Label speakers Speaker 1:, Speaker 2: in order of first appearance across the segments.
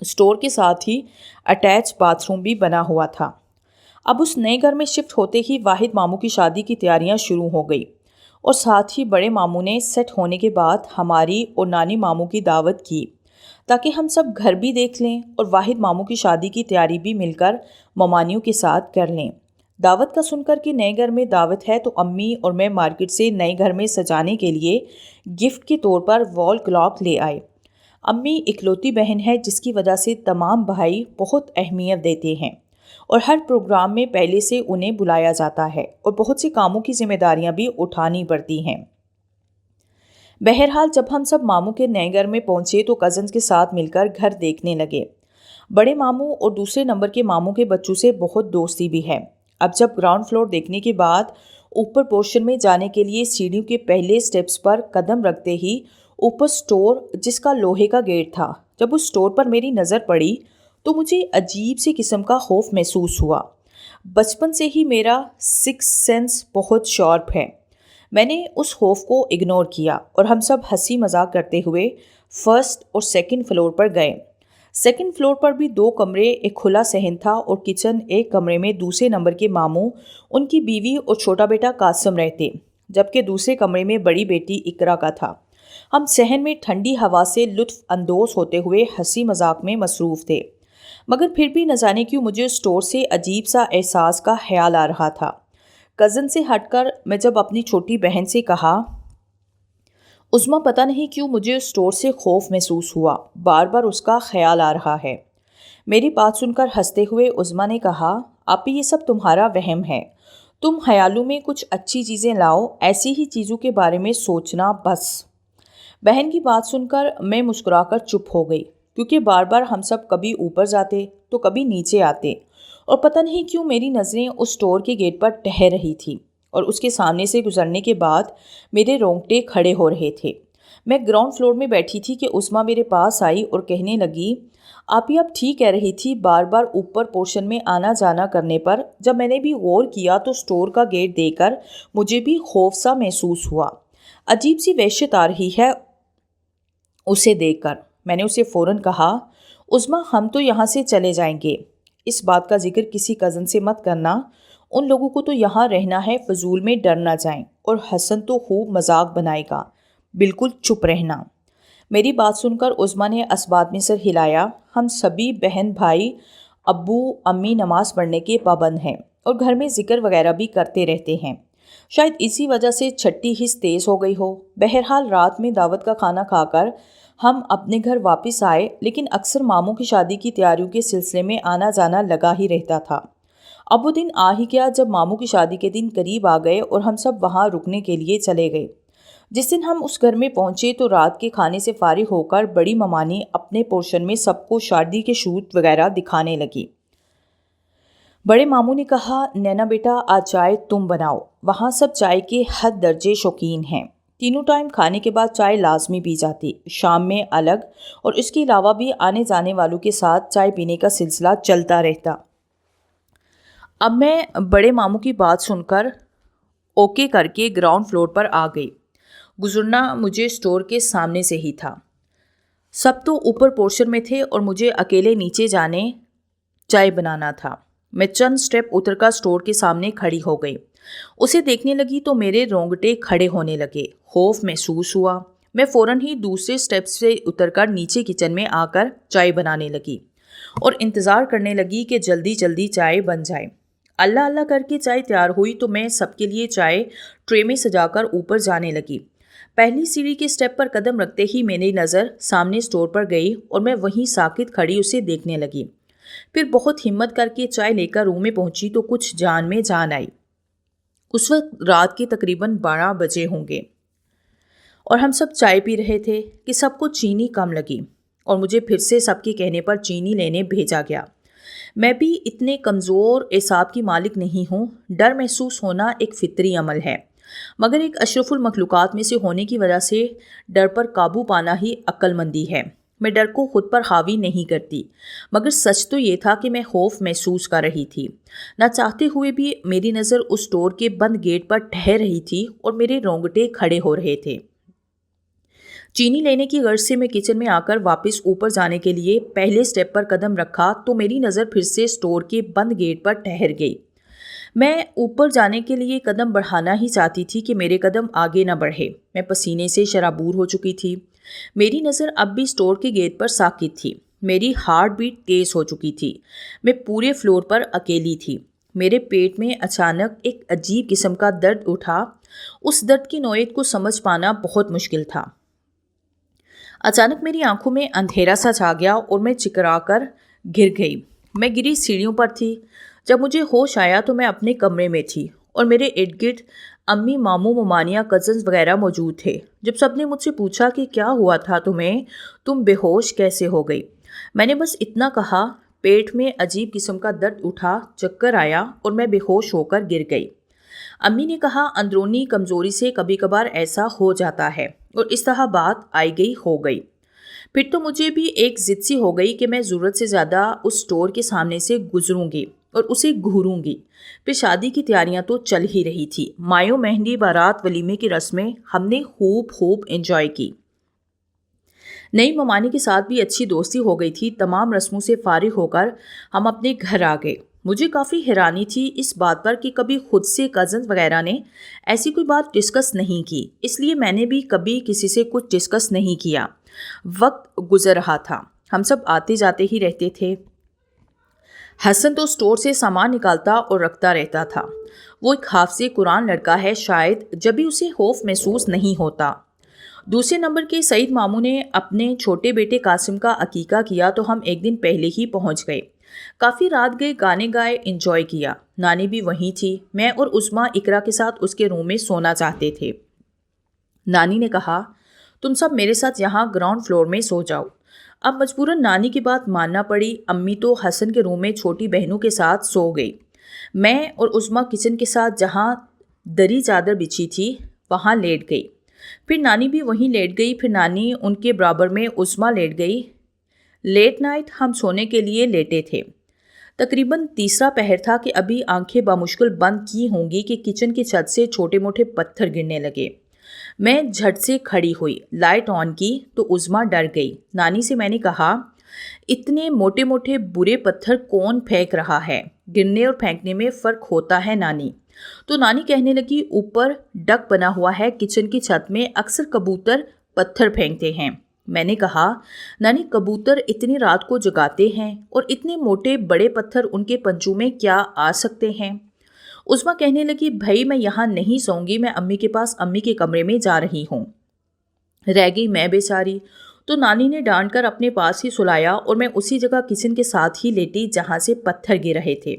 Speaker 1: Store کے ساتھ ہی attach bath room بھی بنا ہوا تھا۔ اب اس نئے گھر میں شفٹ ہوتے ہی واحد ماموں کی شادی کی تیاریاں شروع ہو گئی اور ساتھ ہی بڑے ماموں نے سیٹ ہونے کے بعد ہماری اور نانی ماموں کی دعوت کی تاکہ ہم سب گھر بھی دیکھ لیں اور واحد ماموں کی شادی کی تیاری بھی مل کر ممانیوں کے ساتھ کر لیں۔ دعوت کا سن کر کہ نئے گھر میں دعوت ہے تو امی اور میں مارکیٹ سے نئے گھر میں سجانے کے لیے گفٹ کے طور پر وال کلاک لے آئے۔ امی اکلوتی بہن ہے جس کی وجہ سے تمام بھائی بہت اہمیت دیتے ہیں اور ہر پروگرام میں پہلے سے انہیں بلایا جاتا ہے اور بہت سے کاموں کی ذمہ داریاں بھی اٹھانی پڑتی ہیں۔ بہرحال جب ہم سب ماموں کے نئے گھر میں پہنچے تو کزنز کے ساتھ مل کر گھر دیکھنے لگے۔ بڑے ماموں اور دوسرے نمبر کے ماموں کے بچوں سے بہت دوستی بھی ہے۔ اب جب گراؤنڈ فلور دیکھنے کے بعد اوپر پورشن میں جانے کے لیے سیڑھیوں کے پہلے سٹیپس پر قدم رکھتے ہی اوپر سٹور جس کا لوہے کا گیٹ تھا، جب اس سٹور پر میری نظر پڑی تو مجھے عجیب سی قسم کا خوف محسوس ہوا۔ بچپن سے ہی میرا سکس سینس بہت شارپ ہے۔ میں نے اس خوف کو اگنور کیا اور ہم سب ہنسی مذاق کرتے ہوئے فرسٹ اور سیکنڈ فلور پر گئے۔ سیکنڈ فلور پر بھی 2 کمرے، ایک کھلا صحن تھا اور کچن۔ ایک کمرے میں دوسرے نمبر کے ماموں، ان کی بیوی اور چھوٹا بیٹا قاسم رہتے، جبکہ دوسرے کمرے میں بڑی بیٹی اقرا کا تھا۔ ہم صحن میں ٹھنڈی ہوا سے لطف اندوز ہوتے ہوئے ہنسی مذاق میں مصروف تھے، مگر پھر بھی نہ جانے کیوں مجھے اسٹور سے عجیب سا احساس کا خیال آ رہا تھا۔ کزن سے ہٹ کر میں جب اپنی چھوٹی بہن سے کہا، عظمیٰ پتہ نہیں کیوں مجھے اس اسٹور سے خوف محسوس ہوا، بار بار اس کا خیال آ رہا ہے۔ میری بات سن کر ہنستے ہوئے عظمیٰ نے کہا، آپی یہ سب تمہارا وہم ہے، تم خیالوں میں کچھ اچھی چیزیں لاؤ، ایسی ہی چیزوں کے بارے میں سوچنا بس۔ بہن کی بات سن کر میں مسکرا کر چپ ہو گئی، کیونکہ بار بار ہم سب کبھی اوپر جاتے تو کبھی نیچے آتے اور پتہ نہیں کیوں میری نظریں اس اسٹور کے گیٹ پر ٹہر رہی تھی اور اس کے سامنے سے گزرنے کے بعد میرے رونگٹے کھڑے ہو رہے تھے۔ میں گراؤنڈ فلور میں بیٹھی تھی کہ عظمیٰ میرے پاس آئی اور کہنے لگی، آپ یہ اب ٹھیک کہہ رہی تھی، بار بار اوپر پورشن میں آنا جانا کرنے پر جب میں نے بھی غور کیا تو اسٹور کا گیٹ دیکھ کر مجھے بھی خوف سا محسوس ہوا، عجیب سی وحشت آ رہی ہے اسے دیکھ کر۔ میں نے اسے فوراً کہا، عظمیٰ ہم تو یہاں سے چلے جائیں گے، اس بات کا ذکر کسی کزن سے مت کرنا، ان لوگوں کو تو یہاں رہنا ہے، فضول میں ڈر نہ جائیں، اور حسن تو خوب مذاق بنائے گا، بالکل چپ رہنا۔ میری بات سن کر عظمیٰ نے اسبات میں سر ہلایا۔ ہم سبھی بہن بھائی ابو امی نماز پڑھنے کے پابند ہیں اور گھر میں ذکر وغیرہ بھی کرتے رہتے ہیں، شاید اسی وجہ سے چھٹی حس تیز ہو گئی ہو۔ بہرحال رات میں دعوت کا کھانا کھا کر ہم اپنے گھر واپس آئے، لیکن اکثر ماموں کی شادی کی تیاریوں کے سلسلے میں آنا جانا لگا ہی رہتا تھا۔ اب وہ دن آ ہی گیا جب ماموں کی شادی کے دن قریب آ گئے اور ہم سب وہاں رکنے کے لیے چلے گئے۔ جس دن ہم اس گھر میں پہنچے تو رات کے کھانے سے فارغ ہو کر بڑی ممانی اپنے پورشن میں سب کو شادی کے شوٹ وغیرہ دکھانے لگی۔ بڑے ماموں نے کہا، نینا بیٹا آج چائے تم بناؤ۔ وہاں سب چائے کے حد درجے شوقین ہیں، تینوں ٹائم کھانے کے بعد چائے لازمی پی جاتی، شام میں الگ، اور اس کے علاوہ بھی آنے جانے والوں کے ساتھ چائے پینے کا سلسلہ چلتا رہتا۔ اب میں بڑے ماموں کی بات سن کر اوکے کر کے گراؤنڈ فلور پر آ گئی۔ گزرنا مجھے اسٹور کے سامنے سے ہی تھا، سب تو اوپر پورشن میں تھے اور مجھے اکیلے نیچے جانے چائے بنانا تھا۔ میں چند سٹیپ اتر کر اسٹور کے سامنے کھڑی ہو گئی، اسے دیکھنے لگی تو میرے رونگٹے کھڑے ہونے لگے، خوف محسوس ہوا۔ میں فوراً ہی دوسرے سٹیپ سے اتر کر نیچے کچن میں آ کر چائے بنانے لگی اور انتظار کرنے لگی کہ جلدی جلدی چائے بن جائے۔ اللہ اللہ کر کے چائے تیار ہوئی تو میں سب کے لیے چائے ٹرے میں سجا کر اوپر جانے لگی۔ پہلی سیڑھی کے سٹیپ پر قدم رکھتے ہی میری نظر سامنے اسٹور پر گئی اور میں وہیں ساکت کھڑی اسے دیکھنے لگی۔ پھر بہت ہمت کر کے چائے لے کر روم میں پہنچی تو کچھ جان میں جان آئی۔ اس وقت رات کے تقریباً 12 بجے ہوں گے اور ہم سب چائے پی رہے تھے کہ سب کو چینی کم لگی اور مجھے پھر سے سب کے کہنے پر چینی لینے بھیجا گیا۔ میں بھی اتنے کمزور اعصاب کی مالک نہیں ہوں، ڈر محسوس ہونا ایک فطری عمل ہے، مگر ایک اشرف المخلوقات میں سے ہونے کی وجہ سے ڈر پر قابو پانا ہی عقل مندی ہے۔ میں ڈر کو خود پر حاوی نہیں کرتی، مگر سچ تو یہ تھا کہ میں خوف محسوس کر رہی تھی۔ نہ چاہتے ہوئے بھی میری نظر اس اسٹور کے بند گیٹ پر ٹھہر رہی تھی اور میرے رونگٹے کھڑے ہو رہے تھے۔ چینی لینے کی غرض سے میں کچن میں آ کر واپس اوپر جانے کے لیے پہلے سٹیپ پر قدم رکھا تو میری نظر پھر سے اسٹور کے بند گیٹ پر ٹھہر گئی۔ میں اوپر جانے کے لیے قدم بڑھانا ہی چاہتی تھی کہ میرے قدم آگے نہ بڑھے۔ میں پسینے سے شرابور ہو چکی تھی۔ میری نظر اب بھی اسٹور کے گیٹ پر ساکت تھی۔ میری ہارٹ بیٹ تیز ہو چکی تھی۔ میں پورے فلور پر اکیلی تھی۔ میرے پیٹ میں اچانک ایک عجیب قسم کا درد اٹھا۔ اس درد کی نوعیت کو سمجھ پانا بہت مشکل تھا۔ اچانک میری آنکھوں میں اندھیرا سا چھا گیا اور میں چکرا کر گر گئی۔ میں گری سیڑھیوں پر تھی۔ جب مجھے ہوش آیا تو میں اپنے کمرے میں تھی اور میرے ارد گرد امی، ماموں، ممانیاں، کزنز وغیرہ موجود تھے۔ جب سب نے مجھ سے پوچھا کہ کیا ہوا تھا تمہیں، تم بے ہوش کیسے ہو گئی، میں نے بس اتنا کہا، پیٹ میں عجیب قسم کا درد اٹھا، چکر آیا اور میں بے ہوش ہو کر گر گئی۔ امی نے کہا، اندرونی کمزوری سے کبھی کبھار ایسا ہو جاتا ہے، اور اس طرح بات آئی گئی ہو گئی۔ پھر تو مجھے بھی ایک ضد سی ہو گئی کہ میں ضرورت سے زیادہ اس اسٹور کے سامنے سے گزروں گی اور اسے گھوروں گی۔ پھر شادی کی تیاریاں تو چل ہی رہی تھی۔ مایوں، مہندی، بارات، ولیمے کی رسمیں ہم نے خوب انجوائے کی۔ نئی ممانی کے ساتھ بھی اچھی دوستی ہو گئی تھی۔ تمام رسموں سے فارغ ہو کر ہم اپنے گھر آ گئے۔ مجھے کافی حیرانی تھی اس بات پر کہ کبھی خود سے کزنز وغیرہ نے ایسی کوئی بات ڈسکس نہیں کی، اس لیے میں نے بھی کبھی کسی سے کچھ ڈسکس نہیں کیا۔ وقت گزر رہا تھا، ہم سب آتے جاتے ہی رہتے تھے۔ حسن تو اسٹور سے سامان نکالتا اور رکھتا رہتا تھا۔ وہ ایک حافظ قرآن لڑکا ہے، شاید جبھی اسے خوف محسوس نہیں ہوتا۔ دوسرے نمبر کے سعید ماموں نے اپنے چھوٹے بیٹے قاسم کا عقیقہ کیا تو ہم ایک دن پہلے ہی پہنچ گئے۔ کافی رات گئے، گانے گائے، انجوائے کیا۔ نانی بھی وہیں تھی۔ میں اور عظمیٰ اقرا کے ساتھ اس کے روم میں سونا چاہتے تھے۔ نانی نے کہا، تم سب میرے ساتھ یہاں گراؤنڈ فلور میں سو جاؤ۔ اب مجبوراً نانی کی بات ماننا پڑی۔ امی تو حسن کے روم میں چھوٹی بہنوں کے ساتھ سو گئی۔ میں اور عظمیٰ کچن کے ساتھ جہاں دری چادر بچھی تھی وہاں لیٹ گئی۔ پھر نانی بھی وہیں لیٹ گئی۔ پھر نانی ان کے برابر میں عظمیٰ لیٹ گئی۔ لیٹ نائٹ ہم سونے کے لیے لیٹے تھے۔ تقریباً تیسرا پہر تھا کہ ابھی آنکھیں بمشکل بند کی ہوں گی کہ کچن کی چھت سے چھوٹے موٹے پتھر گرنے لگے۔ میں جھٹ سے کھڑی ہوئی، لائٹ آن کی تو عظمیٰ ڈر گئی۔ نانی سے میں نے کہا، اتنے موٹے موٹے برے پتھر کون پھینک رہا ہے؟ گرنے اور پھینکنے میں فرق ہوتا ہے نانی۔ تو نانی کہنے لگی، اوپر ڈک بنا ہوا ہے، کچن کی چھت میں اکثر کبوتر پتھر پھینکتے ہیں۔ میں نے کہا، نانی کبوتر اتنی رات کو جگاتے ہیں اور اتنے موٹے بڑے پتھر ان کے پنجوں میں کیا آ سکتے ہیں؟ عظمیٰ کہنے لگی، بھائی میں یہاں نہیں سوؤں گی، میں امی کے پاس امی کے کمرے میں جا رہی ہوں۔ رہ گئی میں بیچاری۔ تو نانی نے ڈانٹ کر اپنے پاس ہی سلایا اور میں اسی جگہ کچن کے ساتھ ہی لیٹی جہاں سے پتھر گر رہے تھے۔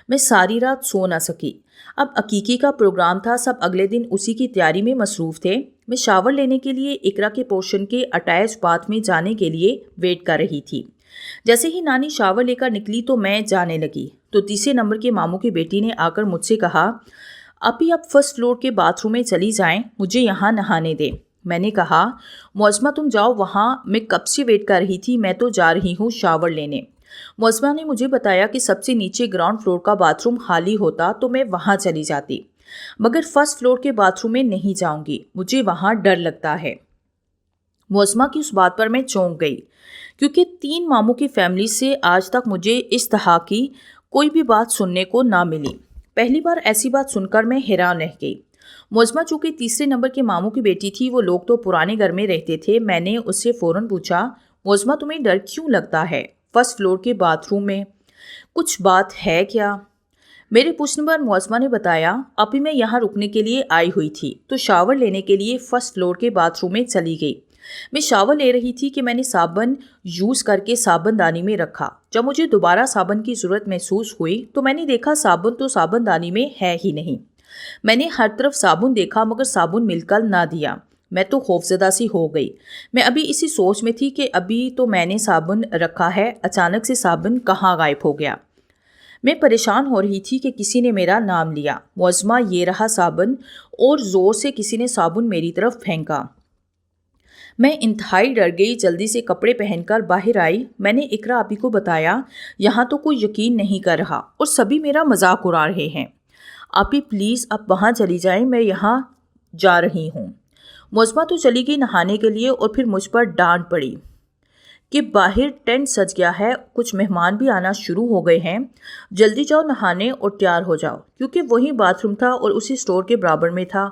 Speaker 1: میں ساری رات سو نہ سکی۔ اب عقیقے کا پروگرام تھا، سب اگلے دن اسی کی تیاری میں مصروف تھے۔ میں شاور لینے کے لیے اقرا کے پورشن کے اٹیچ باتھ میں جانے کے لیے ویٹ کر رہی تھی۔ جیسے ہی نانی شاور لے کر نکلی تو میں جانے لگی تو تیسرے نمبر کے ماموں کی بیٹی نے آ کر مجھ سے کہا، ابھی آپ فرسٹ فلور کے باتھ روم میں چلی جائیں، مجھے یہاں نہانے دیں۔ میں نے کہا، معظمہ تم جاؤ وہاں، میں کب سے ویٹ کر رہی تھی، میں تو جا رہی ہوں شاور لینے۔ معظمہ نے مجھے بتایا کہ سب سے نیچے گراؤنڈ فلور کا باتھ روم خالی ہوتا تو میں وہاں چلی جاتی، مگر فرسٹ فلور کے باتھ روم میں نہیں جاؤں گی، مجھے وہاں ڈر لگتا ہے۔ معظمہ کی اس بات پر میں چونک گئی، کیونکہ 3 ماموں کی فیملی سے آج تک مجھے اس طرح کی کوئی بھی بات سننے کو نہ ملی۔ پہلی بار ایسی بات سن کر میں حیران رہ گئی۔ معظمہ چونکہ تیسرے نمبر کے ماموں کی بیٹی تھی، وہ لوگ تو پرانے گھر میں رہتے تھے۔ میں نے اس سے فوراً پوچھا، معظمہ تمہیں ڈر کیوں لگتا ہے؟ فرسٹ فلور کے باتھ روم میں کچھ بات ہے کیا؟ میرے پوچھنے پر معظمہ نے بتایا، ابھی میں یہاں رکنے کے لیے آئی ہوئی تھی تو شاور لینے کے لیے فرسٹ فلور کے باتھ روم میں چلی گئی۔ میں شاور لے رہی تھی کہ میں نے صابن یوز کر کے صابن دانی میں رکھا۔ جب مجھے دوبارہ صابن کی ضرورت محسوس ہوئی تو میں نے دیکھا صابن تو صابن دانی میں ہے ہی نہیں۔ میں نے ہر طرف صابن دیکھا مگر صابن مل کر نہ دیا۔ میں تو خوفزدہ سی ہو گئی۔ میں ابھی اسی سوچ میں تھی کہ ابھی تو میں نے صابن رکھا ہے، اچانک سے صابن کہاں غائب ہو گیا۔ میں پریشان ہو رہی تھی کہ کسی نے میرا نام لیا، معظمہ یہ رہا صابن، اور زور سے کسی نے صابن میری طرف پھینکا۔ میں انتہائی ڈر گئی، جلدی سے کپڑے پہن کر باہر آئی۔ میں نے اقرا آپی کو بتایا، یہاں تو کوئی یقین نہیں کر رہا اور سبھی میرا مذاق اڑا رہے ہیں۔ آپی پلیز اب وہاں چلی جائیں، میں یہاں جا رہی ہوں۔
Speaker 2: معظمہ تو چلی گئی نہانے کے لیے اور پھر مجھ پر ڈانٹ پڑی کہ باہر ٹینٹ سج گیا ہے، کچھ مہمان بھی آنا شروع ہو گئے ہیں، جلدی جاؤ نہانے اور تیار ہو جاؤ، کیونکہ وہی باتھ روم تھا اور اسی سٹور کے برابر میں تھا۔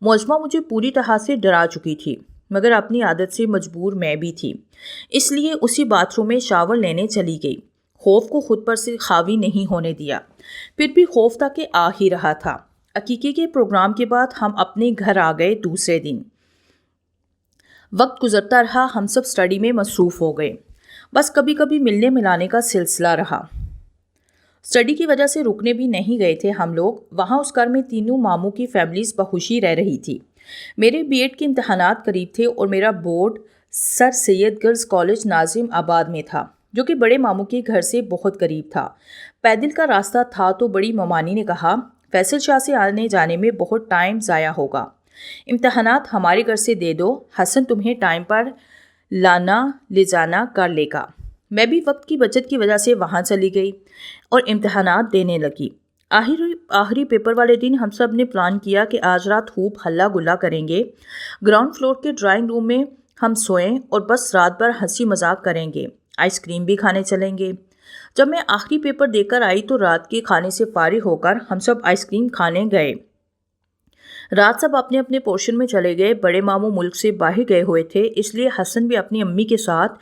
Speaker 2: معظمہ مجھے پوری طرح سے ڈرا چکی تھی، مگر اپنی عادت سے مجبور میں بھی تھی، اس لیے اسی باتھ روم میں شاور لینے چلی گئی۔ خوف کو خود پر سے حاوی نہیں ہونے دیا، پھر بھی خوف تھا کہ آ ہی رہا تھا۔ عقیقے کے پروگرام کے بعد ہم اپنے گھر آ گئے۔ دوسرے دن وقت گزرتا رہا، ہم سب اسٹڈی میں مصروف ہو گئے، بس کبھی کبھی ملنے ملانے کا سلسلہ رہا۔ اسٹڈی کی وجہ سے رکنے بھی نہیں گئے تھے ہم لوگ۔ وہاں اس گھر میں تینوں ماموں کی فیملیز بخوشی رہ رہی تھی۔ میرے بی ایڈ کے امتحانات قریب تھے اور میرا بورڈ سر سید گرلز کالج ناظم آباد میں تھا، جو کہ بڑے ماموں کے گھر سے بہت قریب تھا۔ پیدل کا راستہ تھا تو بڑی ممانی نے کہا، فیصل شاہ سے آنے جانے میں بہت ٹائم ضائع ہوگا، امتحانات ہمارے گھر سے دے دو، حسن تمہیں ٹائم پر لانا لے جانا کر لے گا۔ میں بھی وقت کی بچت کی وجہ سے وہاں چلی گئی اور امتحانات دینے لگی۔ آخری پیپر والے دن ہم سب نے پلان کیا کہ آج رات خوب ہلا گلا کریں گے، گراؤنڈ فلور کے ڈرائنگ روم میں ہم سوئیں اور بس رات بھر ہنسی مذاق کریں گے، آئس کریم بھی کھانے چلیں گے۔ جب میں آخری پیپر دے کر آئی تو رات کے کھانے سے فارغ ہو کر ہم سب آئس کریم کھانے گئے۔ رات سب اپنے اپنے پورشن میں چلے گئے۔ بڑے ماموں ملک سے باہر گئے ہوئے تھے، اس لیے حسن بھی اپنی امی کے ساتھ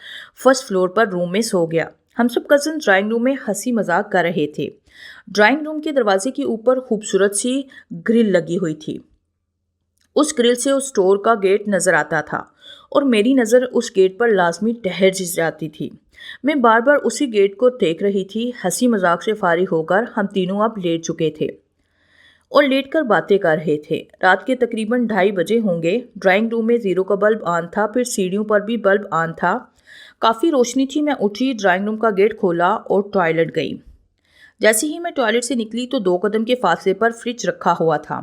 Speaker 2: فرسٹ فلور پر روم میں سو گیا۔ ہم سب کزن ڈرائنگ روم میں ہنسی مذاق کر رہے تھے۔ ڈرائنگ روم کے دروازے کے اوپر خوبصورت سی گرل لگی ہوئی تھی، اس گرل سے اس اسٹور کا گیٹ نظر آتا تھا اور میری نظر اس گیٹ پر لازمی ٹھہر جاتی تھی۔ میں بار بار اسی گیٹ کو دیکھ رہی تھی۔ ہنسی مذاق سے فارغ ہو کر ہم تینوں اب لیٹ چکے تھے اور لیٹ کر باتیں کر رہے تھے۔ رات کے تقریباً 2:30 بجے ہوں گے۔ ڈرائنگ روم میں 0 کا بلب آن تھا، پھر سیڑھیوں پر بھی بلب آن تھا، کافی روشنی تھی۔ میں اٹھی، ڈرائنگ روم کا گیٹ کھولا اور ٹوائلٹ گئی۔ جیسے ہی میں ٹوائلٹ سے نکلی تو 2 قدم کے فاصلے پر فریج رکھا ہوا تھا،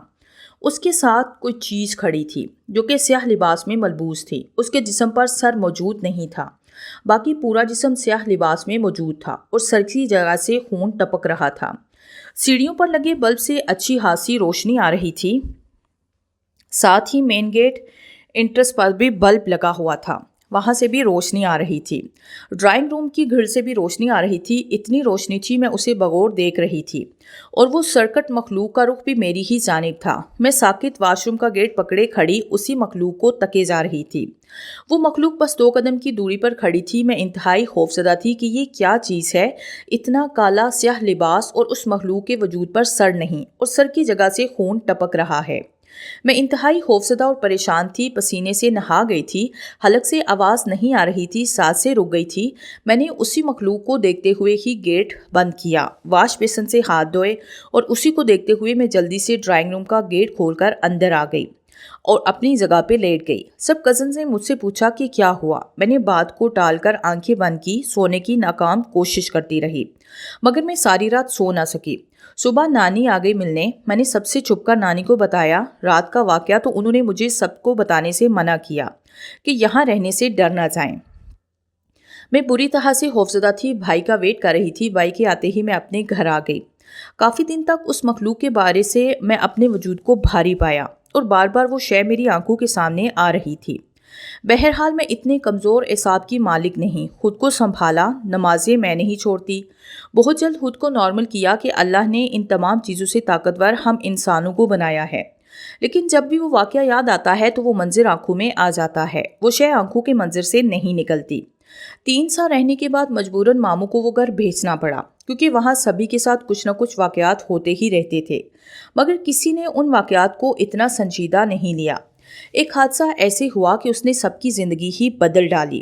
Speaker 2: اس کے ساتھ کوئی چیز کھڑی تھی جو کہ سیاہ لباس میں ملبوس تھی۔ اس کے جسم پر سر موجود نہیں تھا، باقی پورا جسم سیاہ لباس میں موجود تھا اور سر کی جگہ سے خون ٹپک رہا تھا۔ سیڑھیوں پر لگے بلب سے اچھی خاصی روشنی آ رہی تھی، ساتھ ہی مین گیٹ انٹرس پر بھی بلب لگا ہوا تھا، وہاں سے بھی روشنی آ رہی تھی۔ ڈرائنگ روم کی گھر سے بھی روشنی آ رہی تھی، اتنی روشنی تھی میں اسے بغور دیکھ رہی تھی اور وہ سرکٹ مخلوق کا رخ بھی میری ہی جانب تھا۔ میں ساکت واش روم کا گیٹ پکڑے کھڑی اسی مخلوق کو تکے جا رہی تھی۔ وہ مخلوق بس 2 قدم کی دوری پر کھڑی تھی۔ میں انتہائی خوفزدہ تھی کہ یہ کیا چیز ہے، اتنا کالا سیاہ لباس اور اس مخلوق کے وجود پر سر نہیں اور سر کی جگہ سے خون ٹپک رہا ہے۔ میں انتہائی خوفزدہ اور پریشان تھی، پسینے سے نہا گئی تھی، حلق سے آواز نہیں آ رہی تھی، سانسیں رک گئی تھی۔ میں نے اسی مخلوق کو دیکھتے ہوئے ہی گیٹ بند کیا، واش بیسن سے ہاتھ دھوئے اور اسی کو دیکھتے ہوئے میں جلدی سے ڈرائنگ روم کا گیٹ کھول کر اندر آ گئی اور اپنی جگہ پہ لیٹ گئی۔ سب کزنز نے مجھ سے پوچھا کہ کیا ہوا۔ میں نے بات کو ٹال کر آنکھیں بند کی، سونے کی ناکام کوشش کرتی رہی، مگر میں ساری رات سو نہ سکی۔ صبح نانی آ گئی ملنے۔ میں نے سب سے چھپ کر نانی کو بتایا رات کا واقعہ، تو انہوں نے مجھے سب کو بتانے سے منع کیا کہ یہاں رہنے سے ڈر نہ جائیں۔ میں بری طرح سے خوفزدہ تھی، بھائی کا ویٹ کر رہی تھی۔ بھائی کے آتے ہی میں اپنے گھر آ گئی۔ کافی دن تک اس مخلوق کے بارے سے میں اپنے وجود کو بھاری پایا اور بار بار وہ شے میری آنکھوں کے سامنے آ رہی تھی۔ بہرحال میں اتنے کمزور اعصاب کی مالک نہیں، خود کو سنبھالا، نمازیں میں نہیں چھوڑتی۔ بہت جلد خود کو نارمل کیا کہ اللہ نے ان تمام چیزوں سے طاقتور ہم انسانوں کو بنایا ہے، لیکن جب بھی وہ واقعہ یاد آتا ہے تو وہ منظر آنکھوں میں آ جاتا ہے، وہ شے آنکھوں کے منظر سے نہیں نکلتی۔ 3 سال رہنے کے بعد مجبوراً ماموں کو وہ گھر بھیجنا پڑا، کیونکہ وہاں سبھی کے ساتھ کچھ نہ کچھ واقعات ہوتے ہی رہتے تھے، مگر کسی نے ان واقعات کو اتنا سنجیدہ نہیں لیا۔ ایک حادثہ ایسے ہوا کہ اس نے سب کی زندگی ہی بدل ڈالی۔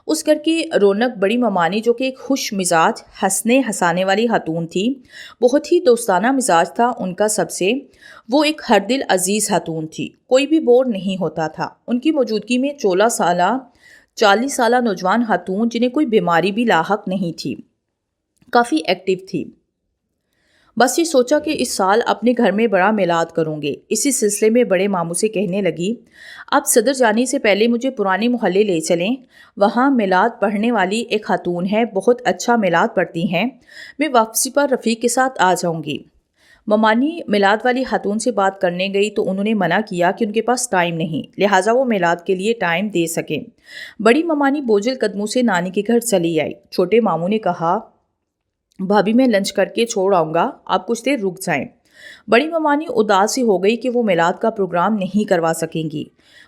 Speaker 2: اس گھر کی رونق بڑی ممانی، جو کہ ایک خوش مزاج، ہنسنے ہنسانے والی خاتون تھی، بہت ہی دوستانہ مزاج تھا ان کا سب سے۔ وہ ایک ہر دل عزیز خاتون تھی، کوئی بھی بور نہیں ہوتا تھا۔ ان کی موجودگی میں 40 سالہ نوجوان خاتون، جنہیں کوئی بیماری بھی لاحق نہیں تھی، کافی ایکٹیو تھی۔ بس یہ سوچا کہ اس سال اپنے گھر میں بڑا میلاد کروں گے۔ اسی سلسلے میں بڑے ماموں سے کہنے لگی، اب صدر جانے سے پہلے مجھے پرانے محلے لے چلیں، وہاں میلاد پڑھنے والی ایک خاتون ہے، بہت اچھا میلاد پڑھتی ہیں، میں واپسی پر رفیق کے ساتھ آ جاؤں گی۔
Speaker 1: ممانی میلاد والی خاتون سے بات کرنے گئی تو انہوں نے منع کیا کہ ان کے پاس ٹائم نہیں، لہٰذا وہ میلاد کے لیے ٹائم دے سکیں۔ بڑی ممانی بوجھل قدموں سے نانی کے گھر چلی آئی۔ چھوٹے ماموں نے کہا، بھابھی میں لنچ کر کے چھوڑ آؤں گا، آپ کچھ دیر رک جائیں۔ بڑی ممانی اداس ہو گئی کہ وہ میلاد کا پروگرام نہیں کروا سکیں گی،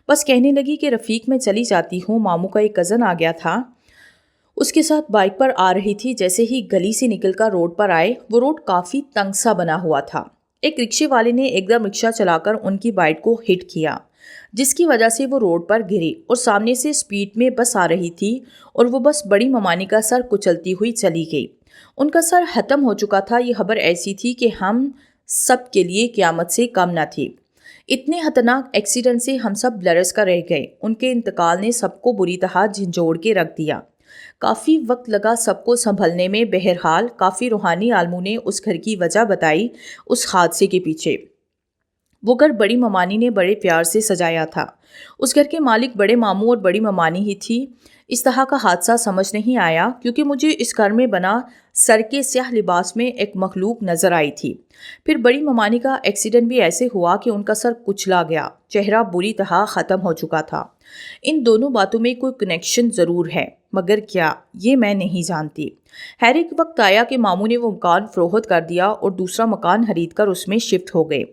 Speaker 1: بس کہنے لگی کہ رفیق میں چلی جاتی ہوں۔ ماموں کا ایک کزن آ گیا تھا، اس کے ساتھ بائک پر آ رہی تھی۔ جیسے ہی گلی سے نکل کر روڈ پر آئے، وہ روڈ کافی تنگ سا بنا ہوا تھا۔ ایک رکشے والے نے ایک دم رکشہ چلا کر ان کی بائک کو ہٹ کیا، جس کی وجہ سے وہ روڈ پر گری اور سامنے سے سپیڈ میں بس آ رہی تھی اور وہ بس بڑی ممانی کا سر کچلتی ہوئی چلی گئی۔ ان کا سر ختم ہو چکا تھا۔ یہ خبر ایسی تھی کہ ہم سب کے لیے قیامت سے کم نہ تھی۔ اتنے خطرناک ایکسیڈنٹ سے ہم سب لرز کر رہ گئے۔ ان کے انتقال نے سب کو بری طرح جھنجھوڑ کے رکھ دیا۔ کافی وقت لگا سب کو سنبھلنے میں۔ بہرحال کافی روحانی عالموں نے اس گھر کی وجہ بتائی اس حادثے کے پیچھے۔ وہ گھر بڑی ممانی نے بڑے پیار سے سجایا تھا۔ اس گھر کے مالک بڑے ماموں اور بڑی ممانی ہی تھی۔ اس طرح کا حادثہ سمجھ نہیں آیا کیونکہ مجھے اس گھر میں بنا سر کے سیاہ لباس میں ایک مخلوق نظر آئی تھی۔ پھر بڑی ممانی کا ایکسیڈنٹ بھی ایسے ہوا کہ ان کا سر کچلا گیا، چہرہ بری طرح ختم ہو چکا تھا۔ ان دونوں باتوں میں کوئی کنیکشن ضرور ہے، مگر کیا، یہ میں نہیں جانتی۔ خیر ایک وقت آیا کہ ماموں نے وہ مکان فروخت کر دیا اور دوسرا مکان خرید کر اس میں شفٹ ہو گئے۔